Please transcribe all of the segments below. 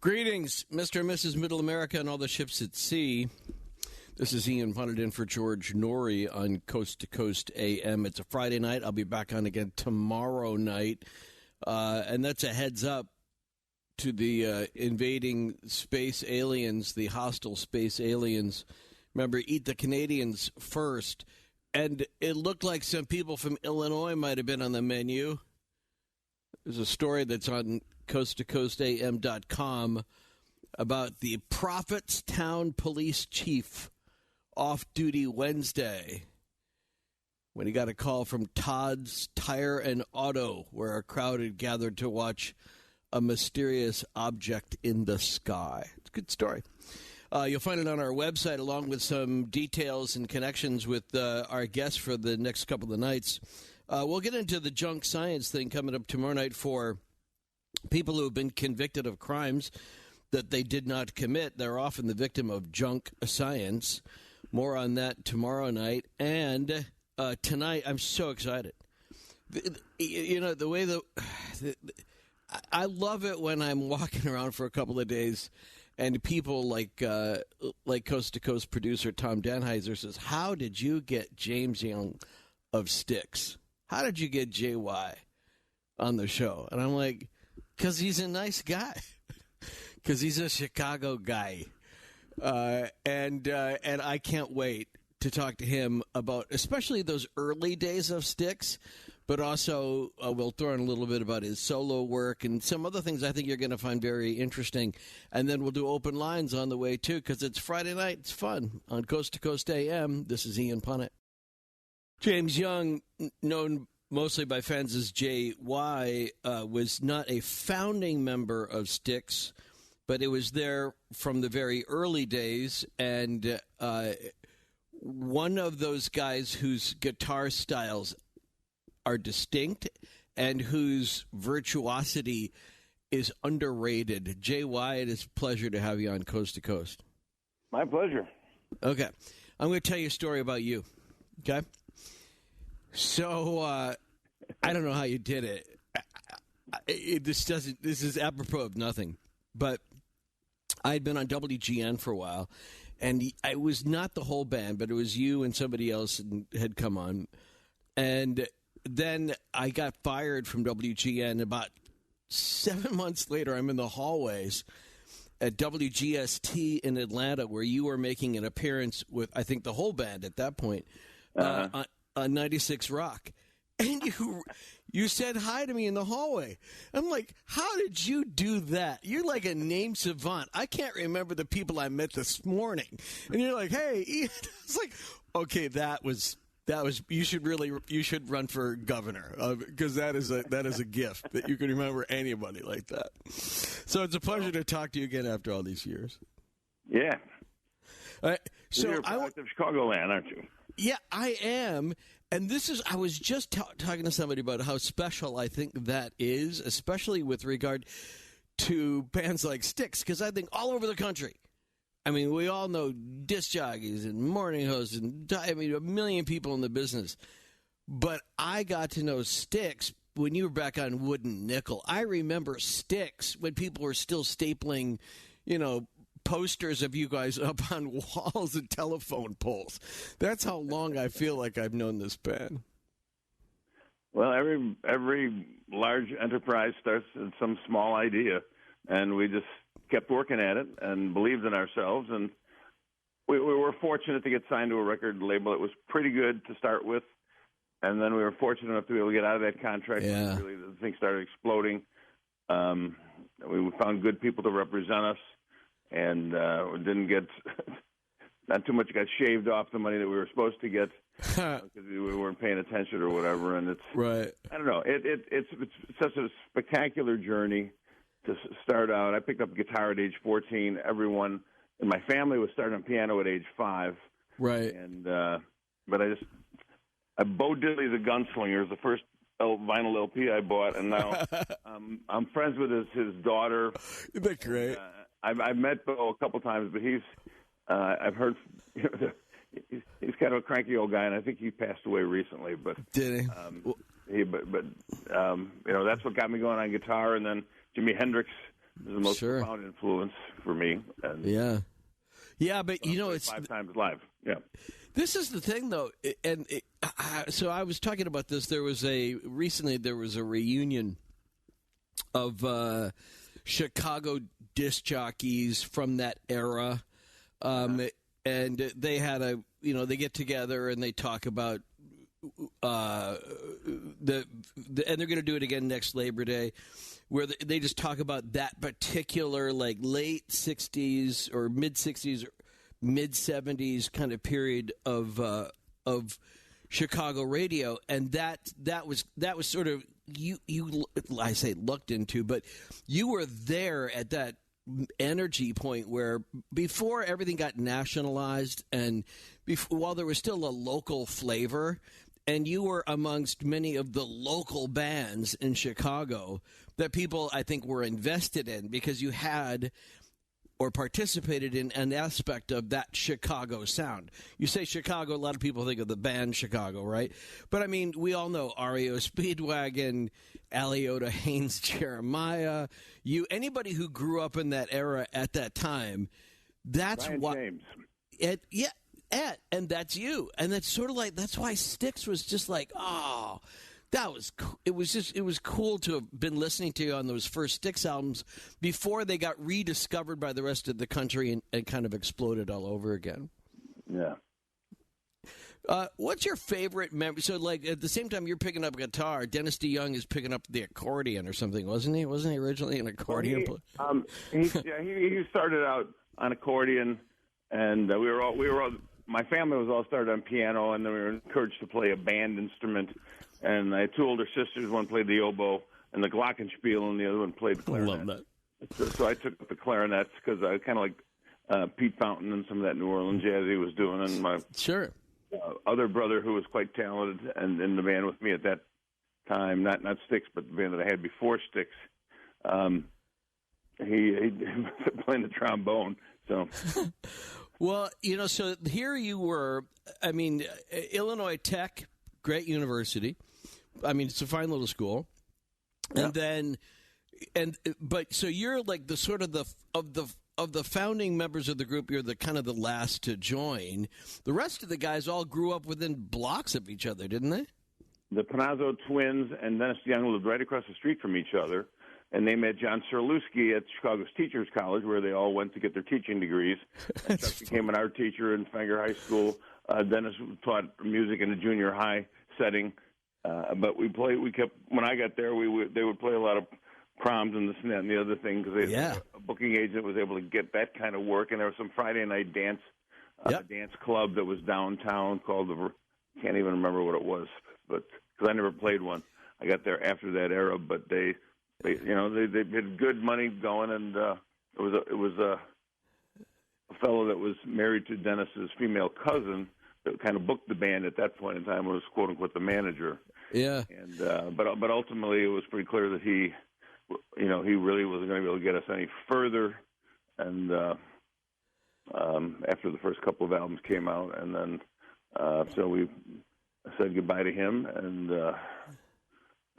Greetings, Mr. and Mrs. Middle America and all the ships at sea. This is Ian punted in for George Norrie on Coast to Coast AM. It's a Friday night. I'll be back on again tomorrow night. And that's a heads up to the invading space aliens, the hostile space aliens. Remember, eat the Canadians first. And it looked like some people from Illinois might have been on the menu. There's a story that's on coasttocoastam.com about the Prophetstown police chief off-duty Wednesday when he got a call from Todd's Tire and Auto, where a crowd had gathered to watch a mysterious object in the sky. It's a good story. You'll find it on our website, along with some details and connections with our guests for the next couple of nights. We'll get into the junk science thing coming up tomorrow night for people who have been convicted of crimes that they did not commit. They're often the victim of junk science. More on that tomorrow night. And tonight, I'm so excited. The way I love it when I'm walking around for a couple of days and people like Coast to Coast producer Tom Danheiser says, "How did you get James Young of Styx? How did you get JY on the show?" And I'm like, because he's a nice guy. Because he's a Chicago guy. And I can't wait to talk to him about especially those early days of Styx, but also we'll throw in a little bit about his solo work and some other things I think you're going to find very interesting. And then we'll do open lines on the way, too, because it's Friday night. It's fun on Coast to Coast AM. This is Ian Punnett. James Young, known mostly by fans as J.Y., was not a founding member of Styx, but it was there from the very early days, and one of those guys whose guitar styles are distinct and whose virtuosity is underrated. J.Y., it is a pleasure to have you on Coast to Coast. My pleasure. Okay. I'm going to tell you a story about you, okay? So, I don't know how you did it. This is apropos of nothing, but I had been on WGN for a while, and it was not the whole band, but it was you and somebody else had come on. And then I got fired from WGN. About 7 months later, I'm in the hallways at WGST in Atlanta, where you were making an appearance with, I think, the whole band at that point, on 96 Rock. And you said hi to me in the hallway. I'm like, how did you do that? You're like a name savant. I can't remember the people I met this morning. And you're like, hey, Ian. It's like, okay, that was you should run for governor, because that is a gift that you can remember anybody like that. So it's a pleasure to talk to you again after all these years. Yeah. So you're a product of Chicagoland, aren't you? Yeah, I am. And I was just talking to somebody about how special I think that is, especially with regard to bands like Styx, because I think all over the country, I mean, we all know disc jockeys and morning hosts, and I mean, a million people in the business. But I got to know Styx when you were back on Wooden Nickel. I remember Styx when people were still stapling, posters of you guys up on walls and telephone poles. That's how long I feel like I've known this band. Well, every large enterprise starts with some small idea, and we just kept working at it and believed in ourselves, and we were fortunate to get signed to a record label that was pretty good to start with, and then we were fortunate enough to be able to get out of that contract. Yeah. Really, the thing started exploding. We found good people to represent us, and we didn't get not too much got shaved off the money that we were supposed to get because we weren't paying attention or whatever. And it's right. I don't know. It's such a spectacular journey to start out. I picked up guitar at age 14. Everyone in my family was starting on piano at age 5. Right. And but Bo Diddley the Gunslinger is the first vinyl LP I bought, and now I'm friends with his daughter. Isn't that great? I've met Bo a couple times, but I've heard he's kind of a cranky old guy, and I think he passed away recently. But did he? That's what got me going on guitar, and then Jimi Hendrix was the most profound influence for me. And yeah, but it's 5 times live. Yeah. This is the thing, though, so I was talking about this. Recently there was a reunion of Chicago disc jockeys from that era, and they had they get together and they talk about and they're going to do it again next Labor Day, where they just talk about that particular like late 60s or mid 60s or mid 70s kind of period of Chicago radio, and that was sort of you I say looked into, but you were there at that energy point where before everything got nationalized and while there was still a local flavor, and you were amongst many of the local bands in Chicago that people, I think, were invested in because you had or participated in an aspect of that Chicago sound. You say Chicago, a lot of people think of the band Chicago, right? But, I mean, we all know REO Speedwagon, Aliota Haynes Jeremiah. Anybody who grew up in that era at that time, that's Brian what... James. And that's you. And that's sort of like, that's why Styx was just like, oh, that was cool. It was cool to have been listening to you on those first Styx albums before they got rediscovered by the rest of the country and kind of exploded all over again. Yeah. What's your favorite memory? So, like, at the same time you're picking up guitar, Dennis DeYoung is picking up the accordion or something, wasn't he? Wasn't he originally an accordion player? He started out on accordion, and we were all. My family was all started on piano, and then we were encouraged to play a band instrument. And I had 2 older sisters. One played the oboe and the glockenspiel, and the other one played the clarinet. I love that. So I took the clarinets because I kind of like Pete Fountain and some of that New Orleans jazz he was doing. And my other brother, who was quite talented and in the band with me at that time, not Styx, but the band that I had before Styx, he playing the trombone. So. Well, so here you were, I mean, Illinois Tech, great university. I mean, it's a fine little school. Yeah. But so you're like the sort of of the founding members of the group, you're the kind of the last to join. The rest of the guys all grew up within blocks of each other, didn't they? The Panazzo twins and Dennis DeYoung lived right across the street from each other. And they met John Serlewski at Chicago's Teachers College, where they all went to get their teaching degrees. Chuck became an art teacher in Fenger High School. Dennis taught music in a junior high setting. But when I got there, they would play a lot of proms and this and that and the other thing because a booking agent was able to get that kind of work. And there was some Friday night dance club that was downtown called can't even remember what it was, but because I never played one. I got there after that era, but they had good money going, and it was a fellow that was married to Dennis's female cousin that kind of booked the band at that point in time. Was quote unquote the manager. Yeah. And but ultimately it was pretty clear that he really wasn't going to be able to get us any further. And after the first couple of albums came out, and then so we said goodbye to him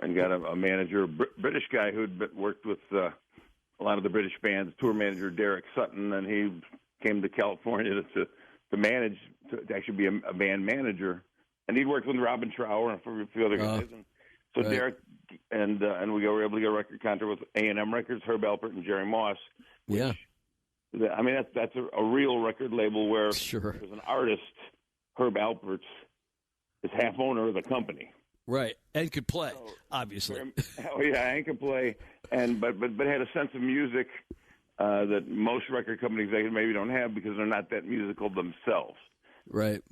and got a manager, a British guy who'd worked with a lot of the British bands, tour manager Derek Sutton, and he came to California to manage, to actually be a band manager. And he'd worked with Robin Trower and a few other guys. And so Derek and we were able to get a record contract with A&M Records, Herb Alpert and Jerry Moss. Which, I mean, that's a real record label where there's an artist, Herb Alpert, is half owner of the company. Right, and could play, obviously. Oh yeah, and could play, but had a sense of music that most record companies maybe don't have because they're not that musical themselves. Right.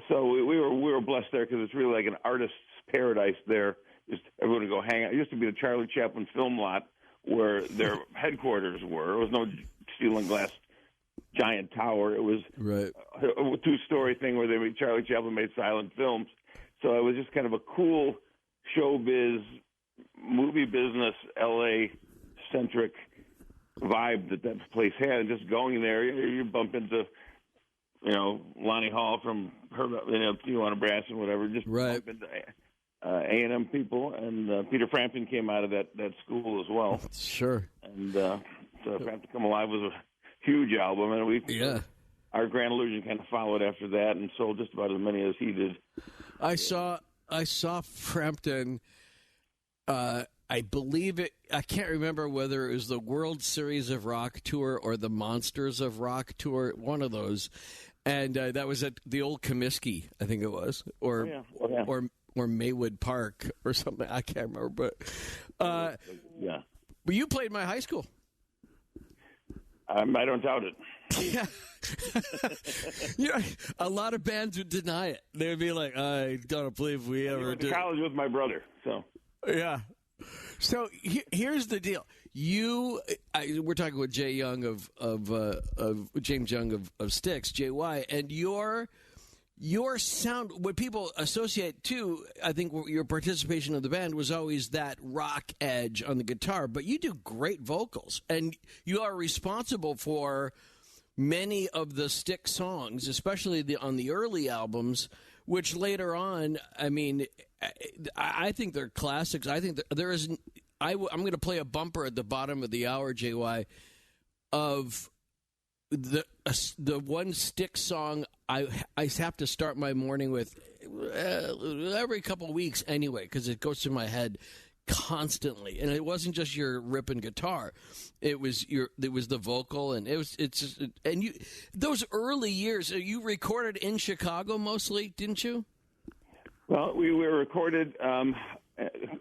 So we were blessed there because it's really like an artist's paradise there. Just everyone would go hang out. It used to be the Charlie Chaplin film lot where their headquarters were. There was no steel and glass giant tower. It was a 2-story thing where Charlie Chaplin made silent films. So it was just kind of a cool showbiz, movie business, L.A.-centric vibe that place had. And just going there, you bump into, Lonnie Hall from Tijuana Brass and whatever. Just bump into A&M people. And Peter Frampton came out of that school as well. Sure. And Have to Come Alive was a huge album, and our Grand Illusion kind of followed after that and sold just about as many as he did. I saw Frampton. I believe it. I can't remember whether it was the World Series of Rock tour or the Monsters of Rock tour. One of those, and that was at the old Comiskey, I think it was, or Maywood Park or something. I can't remember, but But you played my high school. I don't doubt it. Yeah. A lot of bands would deny it. They would be like, I don't believe we ever did. College with my brother, so. Yeah. So here's the deal. We're talking with Jay Young of James Young of Styx, JY, and your sound, what people associate too, I think your participation in the band was always that rock edge on the guitar, but you do great vocals, and you are responsible for many of the Styx songs, especially on the early albums, which later on, I mean, I think they're classics. I think there is. I'm going to play a bumper at the bottom of the hour, JY, of the one Styx song I have to start my morning with every couple of weeks anyway, because it goes through my head constantly. And it wasn't just your ripping guitar; it was the vocal, and those early years. You recorded in Chicago mostly, didn't you? Well, we were recorded.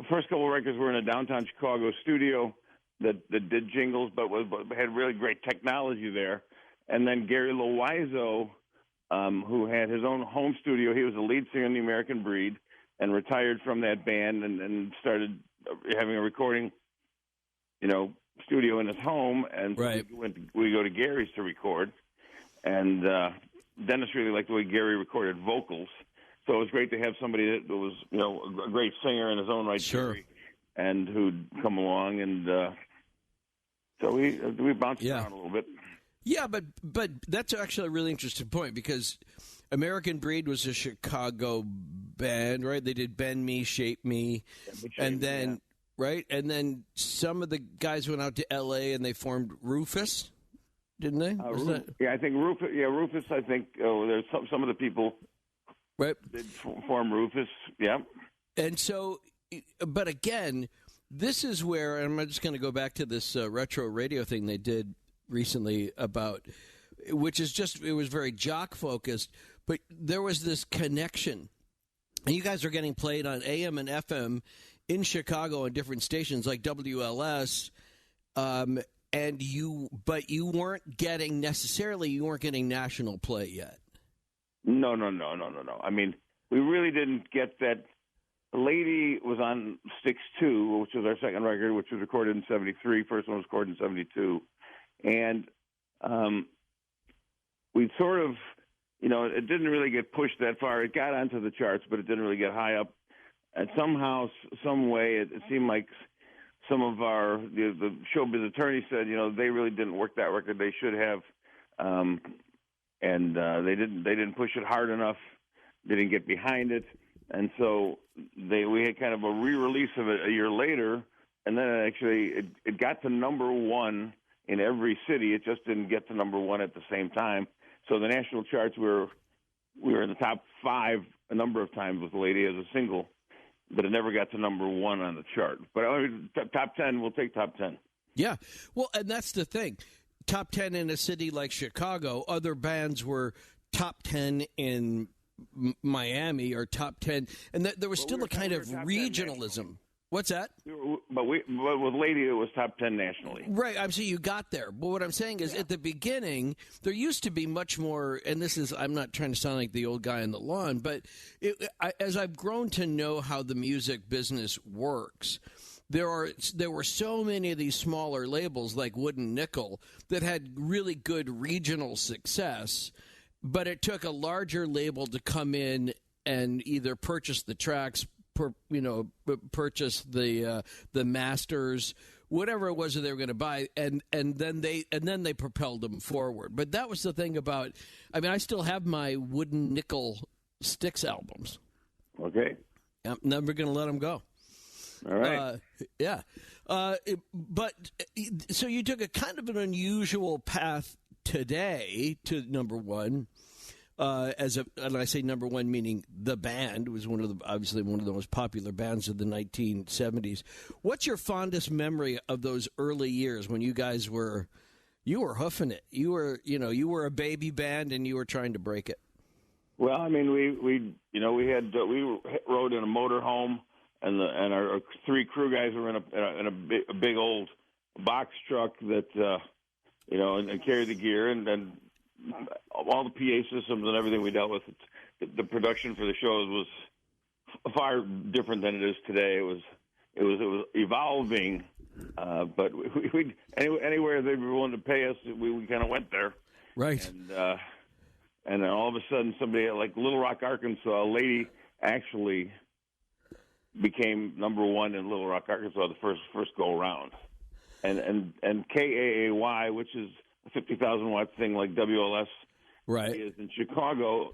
First couple of records were in a downtown Chicago studio that did jingles, but had really great technology there. And then Gary Loizo, who had his own home studio, he was the lead singer in the American Breed, and retired from that band and started having a recording, studio in his home. And right. we go to Gary's to record. And Dennis really liked the way Gary recorded vocals. So it was great to have somebody that was, a great singer in his own right, sure, Gary, and who'd come along, and so we bounced around a little bit. Yeah, but that's actually a really interesting point, because American Breed was a Chicago band, right? They did Bend Me, Shape Me, and then right, and then some of the guys went out to L.A. and they formed Rufus, didn't they? I think Rufus. Yeah, Rufus. I think there's some of the people. Right. Did form Rufus, yeah. And so, but again, this is where, and I'm just going to go back to this retro radio thing they did recently about, which is just, it was very jock-focused, but there was this connection. And you guys are getting played on AM and FM in Chicago on different stations like WLS, but you weren't getting national play yet. No. I mean, we really didn't get that. The Lady was on Styx II, which was our second record, which was recorded in 73. First one was recorded in 72. And we sort of, it didn't really get pushed that far. It got onto the charts, but it didn't really get high up. And somehow, some way, it seemed like some of the showbiz attorneys said, they really didn't work that record. They should have. And they didn't push it hard enough. They didn't get behind it, and so we had kind of a re-release of it a year later, and then it got to number one in every city. It just didn't get to number one at the same time. So the national charts we were in the top 5 a number of times with the Lady as a single, but it never got to number one on the chart. But top 10, we'll take top 10. Yeah, well, and that's the thing. Top 10 in a city like Chicago. Other bands were top 10 in Miami or top 10, and there was still a kind of regionalism. What's that? But with Lady, it was top 10 nationally. Right. I'm saying you got there. But what I'm saying is, at the beginning, there used to be much more. And this is, I'm not trying to sound like the old guy on the lawn, but as I've grown to know how the music business works, there were so many of these smaller labels like Wooden Nickel that had really good regional success, but it took a larger label to come in and either purchase the tracks, purchase the masters, whatever it was that they were going to buy, and then they propelled them forward. But that was the thing about. I mean, I still have my Wooden Nickel Styx albums. Okay, I'm never going to let them go. All right. Yeah. But so you took a kind of an unusual path today to number one. And I say number one, meaning the band was obviously one of the most popular bands of the 1970s. What's your fondest memory of those early years when you guys were hoofing it? You were a baby band and you were trying to break it. Well, I mean, we rode in a motorhome, and our three crew guys were in a big old box truck that and carried the gear, and then all the PA systems and everything we dealt with. The production for the shows was far different than it is today. It was evolving, but we anywhere they were willing to pay us, we kind of went there. Right. And then all of a sudden, somebody like Little Rock, Arkansas, a lady actually became number one in Little Rock, Arkansas, the first go around. And KAAY, which is a 50,000 watt thing like WLS, right, is in Chicago.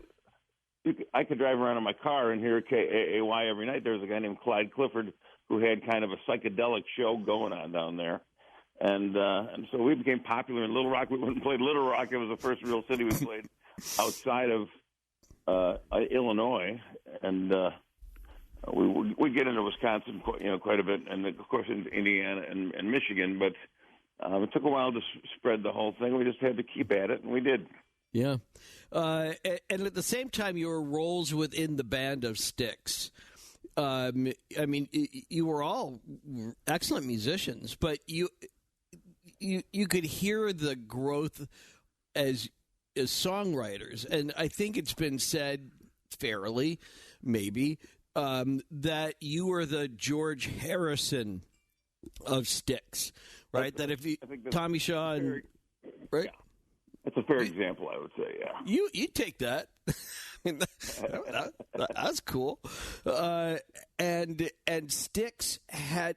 I could drive around in my car and hear KAAY every night. There was a guy named Clyde Clifford who had kind of a psychedelic show going on down there. And so we became popular in Little Rock. We went and played Little Rock. It was the first real city we played outside of Illinois, and we get into Wisconsin, quite a bit, and of course into Indiana and Michigan. But it took a while to spread the whole thing. We just had to keep at it, and we did. Yeah, and at the same time, your roles within the band of Styx. I mean, you were all excellent musicians, but you could hear the growth as songwriters, and I think it's been said fairly, maybe, that you were the George Harrison of Styx, right? That if Tommy Shaw and right, yeah. That's a fair example, I would say. Yeah, you take that. I mean, that's cool. And Styx had,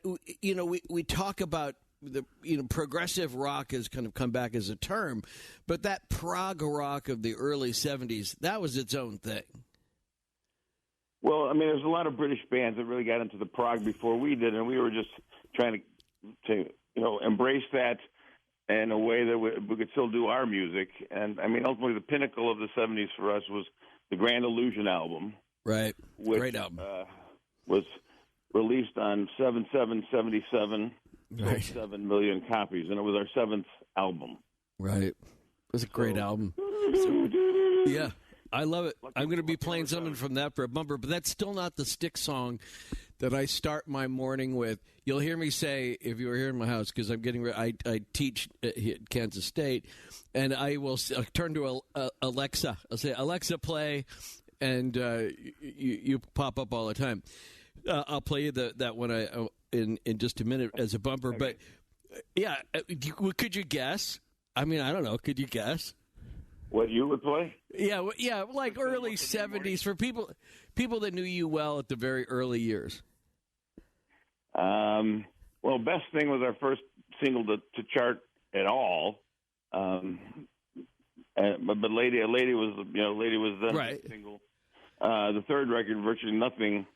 we talk about the progressive rock has kind of come back as a term, but that prog rock of the early 70s, that was its own thing. Well, I mean, there's a lot of British bands that really got into the prog before we did, and we were just trying to embrace that in a way that we could still do our music. And I mean, ultimately, the pinnacle of the 70s for us was the Grand Illusion album. Right. Which, great album. Was released on 7/7/77. Right. 7 million copies, and it was our 7th album. Right. It was a great album. Yeah, I love it. I'm going to be playing something from that for a bumper, but that's still not the Styx song that I start my morning with. You'll hear me say, if you were here in my house, because I'm getting ready, I teach at Kansas State, and I will turn to Alexa. I'll say, Alexa, play, and you pop up all the time. I'll play you that one in just a minute as a bumper. Okay. But, yeah, could you guess? I mean, I don't know. Could you guess? What you would play? Yeah, like early 70s for people that knew you well at the very early years. Well, Best Thing was our first single to chart at all. But Lady was then right. A single. The third record, Virtually Nothing,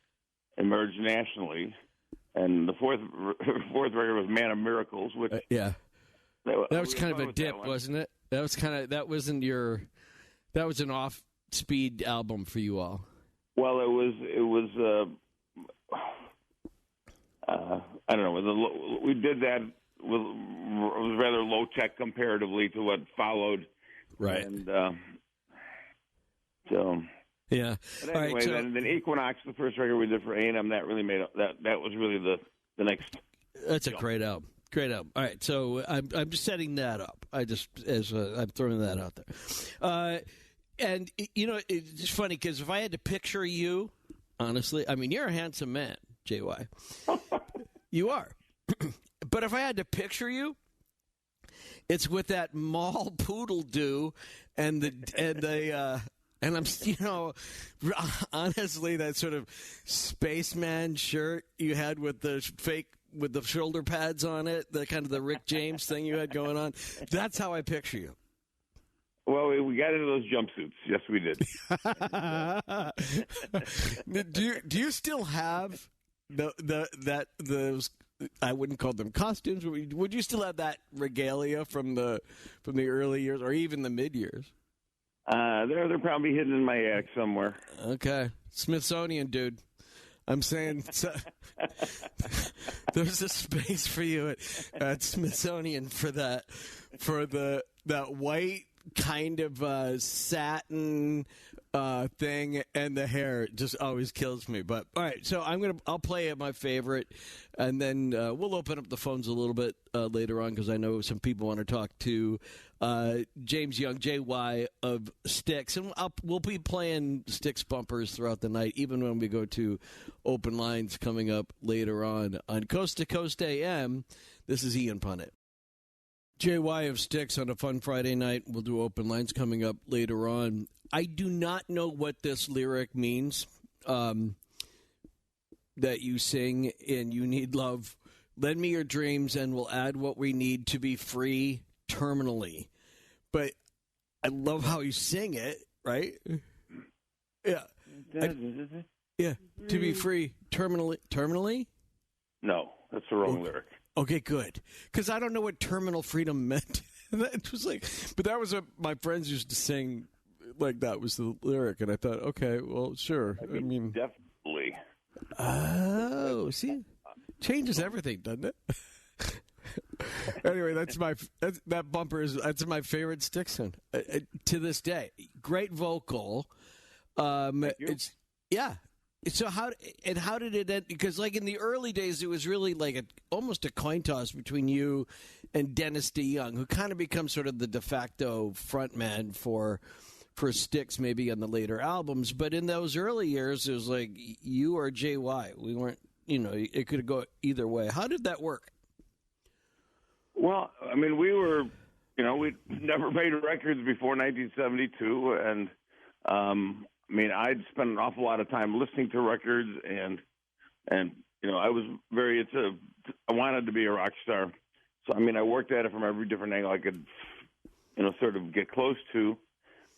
emerged nationally, and the fourth record was Man of Miracles, which that was kind of a dip, wasn't it? That was an off-speed album for you all. Well, it was I don't know. We did that it was rather low tech comparatively to what followed, right? And so. Yeah. But anyway, right, so, then Equinox, the first record we did for A&M, that really made that was really the next. That's a great album. Great album. All right, so I'm just setting that up. I'm throwing that out there. And it's funny because if I had to picture you, honestly, I mean you're a handsome man, JY. You are. But if I had to picture you, it's with that mall poodle do and I'm, honestly, that sort of spaceman shirt you had with the shoulder pads on it, the kind of the Rick James thing you had going on. That's how I picture you. Well, we got into those jumpsuits. Yes, we did. Do you still have those I wouldn't call them costumes. But would you still have that regalia from the early years or even the mid years? They're probably hidden in my attic somewhere. Okay, Smithsonian, dude. I'm saying there's a space for you at Smithsonian for that white kind of satin thing, and the hair just always kills me. But all right, so I'll play my favorite, and then we'll open up the phones a little bit later on because I know some people want to talk to James Young, JY of Styx, and we'll be playing Styx bumpers throughout the night, even when we go to open lines coming up later on Coast to Coast AM. This is Ian Punnett. JY of Styx on a fun Friday night. We'll do open lines coming up later on. I do not know what this lyric means that you sing in You Need Love. Lend me your dreams and we'll add what we need to be free terminally. But I love how you sing it, right? Yeah. Yeah. To be free terminally. Terminally? No, that's the wrong lyric. Okay, good. Because I don't know what terminal freedom meant. It was like, but that was what my friends used to sing. Like that was the lyric, and I thought, okay, well, sure. I mean, definitely. Oh, see, changes everything, doesn't it? Anyway, that's my favorite Styx song to this day. Great vocal. So how did it end? Because like in the early days, it was really like almost a coin toss between you and Dennis DeYoung, who kind of becomes sort of the de facto frontman for Styx, maybe on the later albums. But in those early years, it was like you or JY. We weren't, it could go either way. How did that work? Well, I mean, we were, we'd never made records before 1972, and I mean, I'd spent an awful lot of time listening to records, and I was I wanted to be a rock star. So, I mean, I worked at it from every different angle I could, sort of get close to.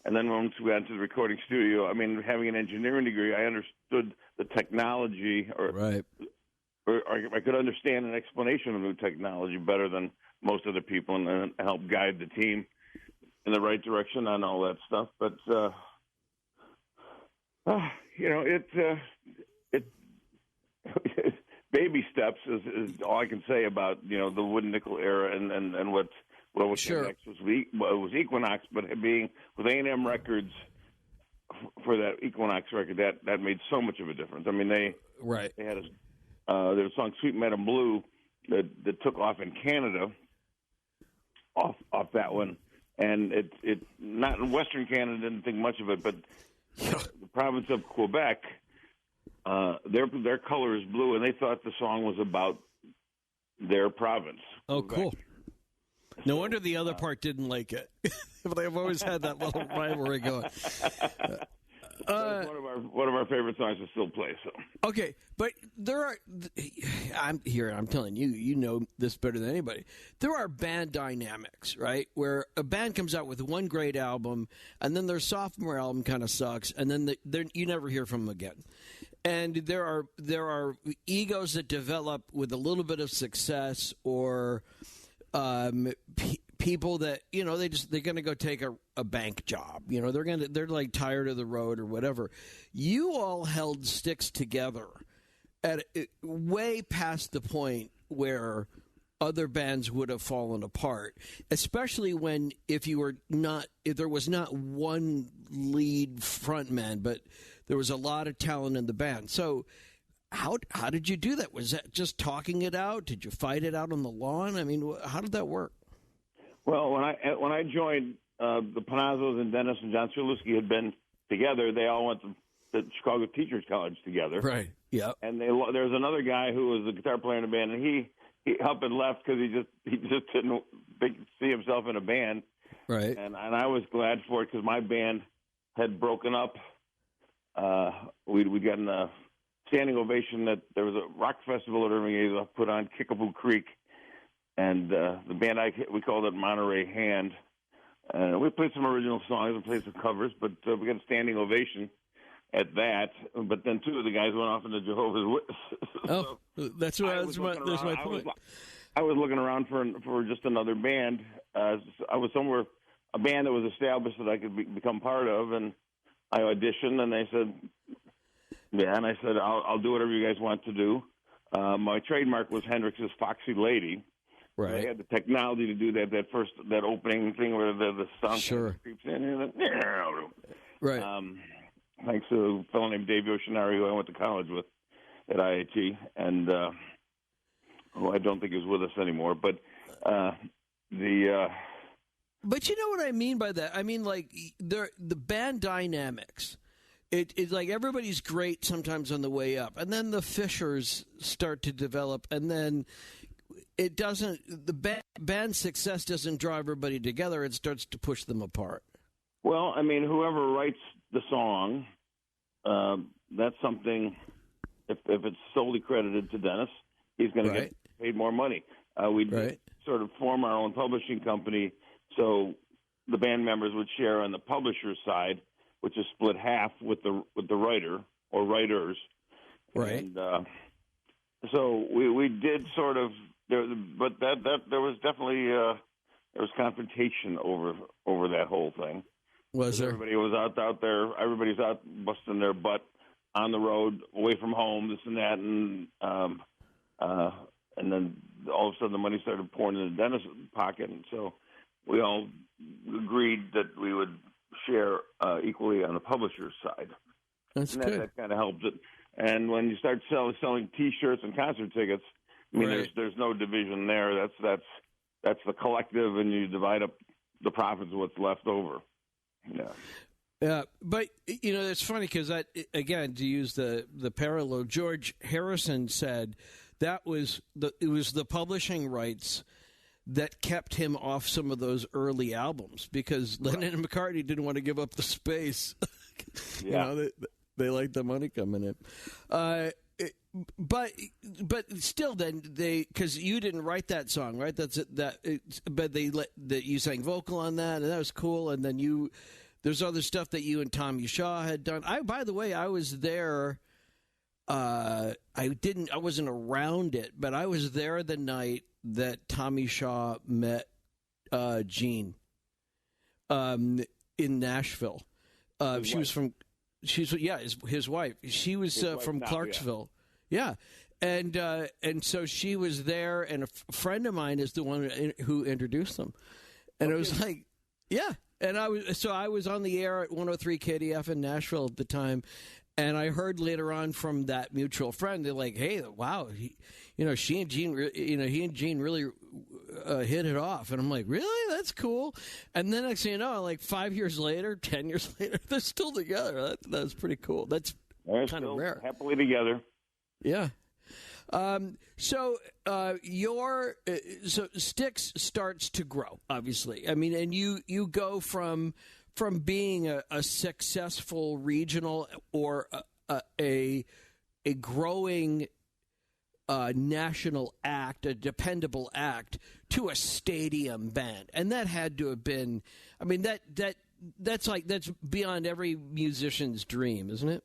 And then once we got into the recording studio, I mean, having an engineering degree, I understood the technology, or I could understand an explanation of new technology better than most other people, and help guide the team in the right direction on all that stuff. But baby steps is all I can say about the wood nickel era and what was sure. next was Equinox, but being with A&M Records for that Equinox record, that made so much of a difference. I mean, they had their song "Sweet Madam Blue" that took off in Canada off that one, and it not in Western Canada didn't think much of it, but the province of Quebec, their color is blue, and they thought the song was about their province. Oh, Quebec. cool. No wonder the other part didn't like it. They've always had that little rivalry going. One of our favorite songs to still play. So okay, but there are. I'm telling you, you know this better than anybody. There are band dynamics, right? Where a band comes out with one great album, and then their sophomore album kind of sucks, and then you never hear from them again. And there are egos that develop with a little bit of success, or people that they're going to go take a bank job. They're like tired of the road or whatever. You all held Styx together at way past the point where other bands would have fallen apart, especially if there was not one lead frontman, but there was a lot of talent in the band. So how did you do that? Was that just talking it out? Did you fight it out on the lawn? I mean, how did that work? Well, when I joined, the Panazzos and Dennis and John Strelitsky had been together. They all went to the Chicago Teachers College together. Right. Yeah. And there was another guy who was a guitar player in the band, and he up and left because he just didn't see himself in a band. Right. And I was glad for it because my band had broken up. We'd gotten a standing ovation that there was a rock festival at Irving put on Kickapoo Creek, and the band we called it Monterey Hand. We played some original songs and played some covers, but we got a standing ovation. at that. But then two of the guys went off into Jehovah's Witnesses. Oh, that's what that's my point. I was looking around for just another band. I was somewhere, a band that was established that I could become part of, and I auditioned, and they said, yeah, and I said, I'll do whatever you guys want to do. My trademark was Hendrix's Foxy Lady. Right. They had the technology to do that opening thing where the song creeps in. And right. Thanks to a fellow named Dave Yoshinari, who I went to college with at IIT, and who I don't think is with us anymore. But But you know what I mean by that? I mean, like, the band dynamics. It's like everybody's great sometimes on the way up, and then the fissures start to develop, and then it doesn't. The band success doesn't draw everybody together; it starts to push them apart. Well, I mean, whoever writes the song, that's something. If it's solely credited to Dennis, he's going to get paid more money. We sort of form our own publishing company, so the band members would share on the publisher's side, which is split half with the writer or writers. Right. And so we did sort of, but that there was definitely there was confrontation over that whole thing. Was there? Everybody was out there. Everybody's out busting their butt on the road, away from home, this and that, and then all of a sudden the money started pouring into Dennis' pocket, and so we all agreed that we would share equally on the publisher's side. That's good. That kind of helped it. And when you start selling T-shirts and concert tickets, I mean, there's no division there. That's the collective, and you divide up the profits of what's left over. Yeah. But you know, it's funny because again, to use the parallel, George Harrison said that it was the publishing rights that kept him off some of those early albums because Lennon and McCartney didn't want to give up the space. You know, they liked the money coming in. But still, then because you didn't write that song, right? But that you sang vocal on that, and that was cool. And then there's other stuff that you and Tommy Shaw had done. By the way, I was there. I wasn't around it, but I was there the night that Tommy Shaw met Gene in Nashville. His wife. She was from Clarksville. Yeah. And so she was there, and a friend of mine is the one who introduced them. And it was like, yeah. And I was on the air at 103 KDF in Nashville at the time. And I heard later on from that mutual friend, they're like, "Hey, wow, he and Gene really hit it off." And I'm like, "Really? That's cool." And then next thing you know, like 5 years later, 10 years later, they're still together. That's pretty cool. That's kind of rare. Happily together. Yeah. So Styx starts to grow, obviously. I mean, and you go from being a successful regional or a growing national act, a dependable act, to a stadium band, and that had to have been. I mean, that's beyond every musician's dream, isn't it?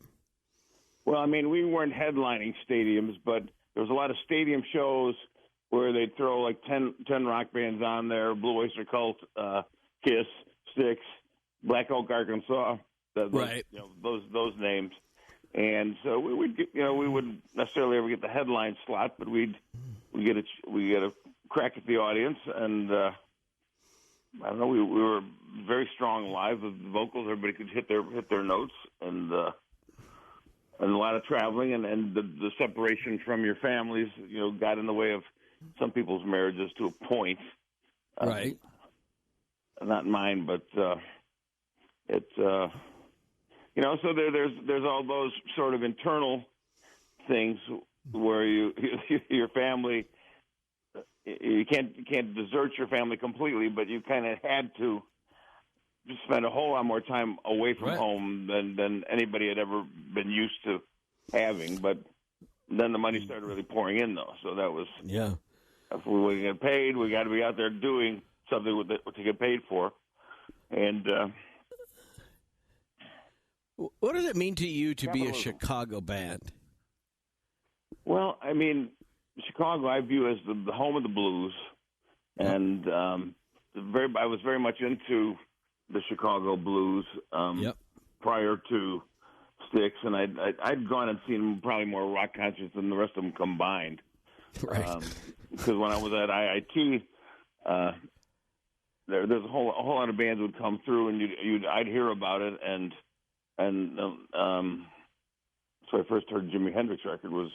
Well, I mean, we weren't headlining stadiums, but there was a lot of stadium shows where they'd throw like 10 rock bands on there: Blue Oyster Cult, Kiss, Styx, Black Oak, Arkansas, those names. And so we wouldn't necessarily ever get the headline slot, but we get a crack at the audience, and I don't know, we were very strong live with the vocals. Everybody could hit their notes, and a lot of traveling, and the separation from your families, got in the way of some people's marriages to a point. Right. Not mine, but it's so there's all those sort of internal things where your family, you can't desert your family completely, but you kind of had to spend a whole lot more time away from home than anybody had ever been used to having. But then the money started really pouring in, though. So that was if we were getting paid, we got to be out there doing something with it to get paid for. And What does it mean to you to be a Capitalism. Chicago band? Well, I mean, Chicago I view as the home of the blues, and I was very much into the Chicago blues prior to Styx, and I'd gone and seen probably more rock concerts than the rest of them combined. Right. Because when I was at IIT, there's a whole lot of bands would come through, and I'd hear about it, and so I first heard Jimi Hendrix record was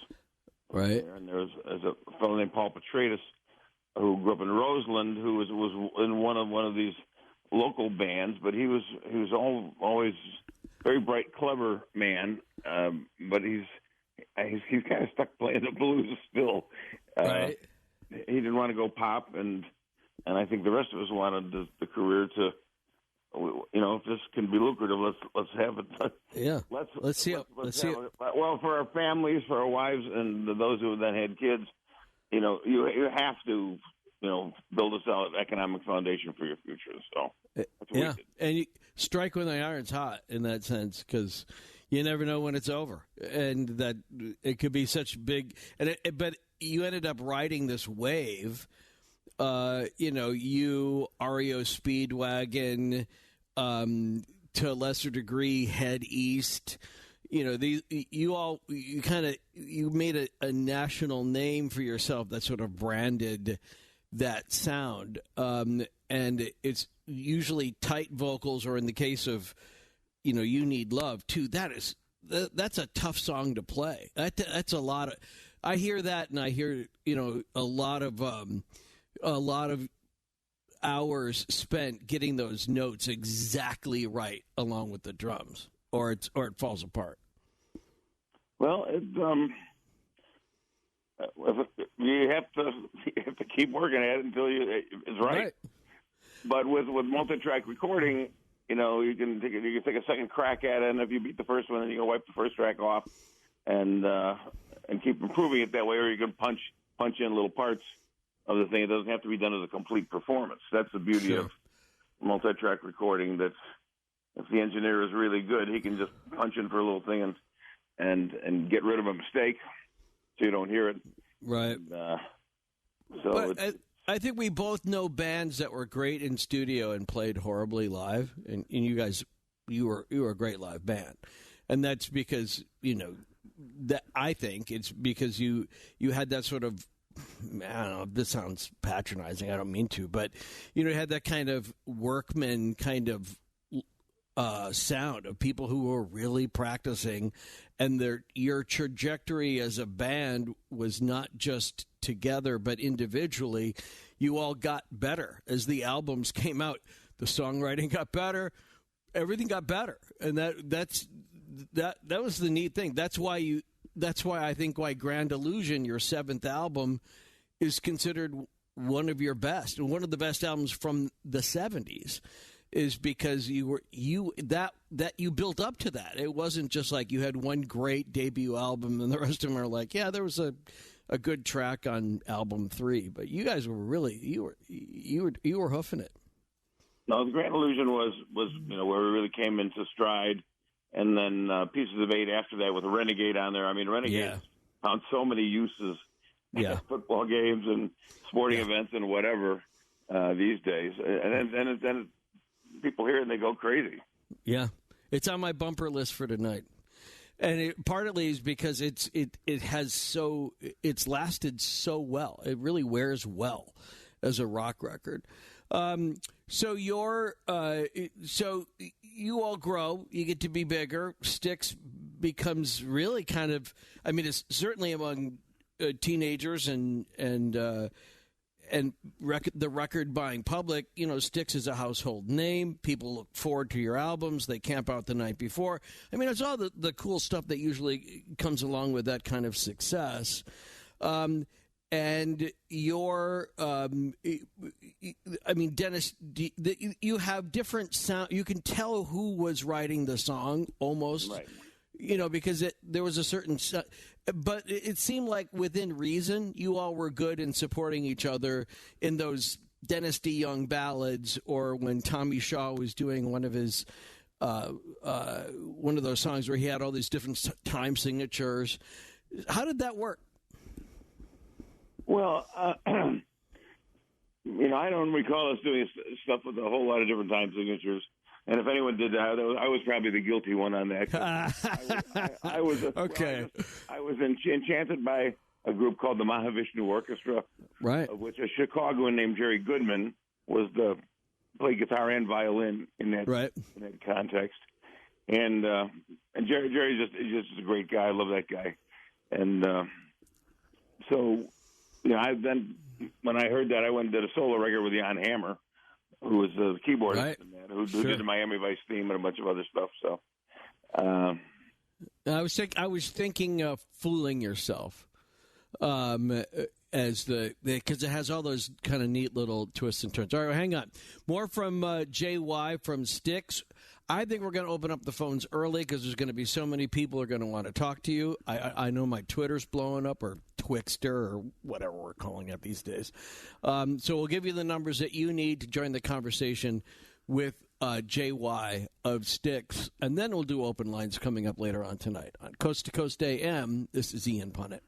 right there, and there's a fellow named Paul Petradis who grew up in Roseland, who was in one of these local bands, but he was always very bright, clever man, but he's kind of stuck playing the blues still. right. He didn't want to go pop, and I think the rest of us wanted the career to, if this can be lucrative, let's have it. Yeah. Let's see it. Well, for our families, for our wives, and those who then had kids, you have to, build a solid economic foundation for your future. So that's what we did. And you strike when the iron's hot in that sense, because you never know when it's over, and that it could be such big. But you ended up riding this wave. You REO Speedwagon, to a lesser degree, Head East. You made a national name for yourself that sort of branded that sound. And it's usually tight vocals, or in the case of, You Need Love too. That's a tough song to play. That's a lot of, I hear that, and I hear, a lot of hours spent getting those notes exactly right along with the drums, or it falls apart. Well, you have to keep working at it until it's right. But with multi-track recording, you can take a second crack at it, and if you beat the first one, then you can wipe the first track off, and keep improving it that way, or you can punch in little parts of the thing. It doesn't have to be done as a complete performance. That's the beauty of multi-track recording. That if the engineer is really good, he can just punch in for a little thing and get rid of a mistake, so you don't hear it. Right. I think we both know bands that were great in studio and played horribly live, and you guys, you were a great live band, and that's because that I think it's because you had that sort of, I don't know, this sounds patronizing, I don't mean to, but had that kind of workman kind of sound of people who were really practicing, and your trajectory as a band was not just together but individually. You all got better as the albums came out. The songwriting got better, everything got better, and that was the neat thing. That's why I think Grand Illusion, your seventh album, is considered one of your best, and one of the best albums from the 70s, is because you built up to that. It wasn't just like you had one great debut album and the rest of them are like, yeah, there was a good track on album 3, but you guys were really you were hoofing it. No, the Grand Illusion was where we really came into stride. And then Pieces of Eight after that with a Renegade on there. I mean, Renegade found so many uses at football games and sporting events and whatever these days. And then people hear it and they go crazy. Yeah. It's on my bumper list for tonight. And it partly is because it's lasted so well. It really wears well as a rock record. So you all grow, you get to be bigger. Styx becomes really kind of, I mean, it's certainly among teenagers and the record buying public. Styx is a household name. People look forward to your albums. They camp out the night before. I mean, it's all the cool stuff that usually comes along with that kind of success. And Dennis, you have different sound. You can tell who was writing the song almost, right. Because there was a certain, but it seemed like within reason, you all were good in supporting each other in those Dennis D. Young ballads, or when Tommy Shaw was doing one of his one of those songs where he had all these different time signatures. How did that work? Well, I don't recall us doing stuff with a whole lot of different time signatures. And if anyone did that, I was probably the guilty one on that. I was okay. I was enchanted by a group called the Mahavishnu Orchestra, right? Of which a Chicagoan named Jerry Goodman was played guitar and violin in that context. And Jerry just a great guy. I love that guy. And so, then when I heard that, I went and did a solo record with Jan Hammer, who was the keyboardist in that, who did the Miami Vice theme and a bunch of other stuff. So, I was thinking of Fooling Yourself, as because it has all those kind of neat little twists and turns. All right, hang on. More from JY from Styx. I think we're going to open up the phones early because there's going to be so many people who are going to want to talk to you. I know my Twitter's blowing up, or Twixter, or whatever we're calling it these days. So we'll give you the numbers that you need to join the conversation with JY of Styx, and then we'll do open lines coming up later on tonight. On Coast to Coast AM, this is Ian Punnett.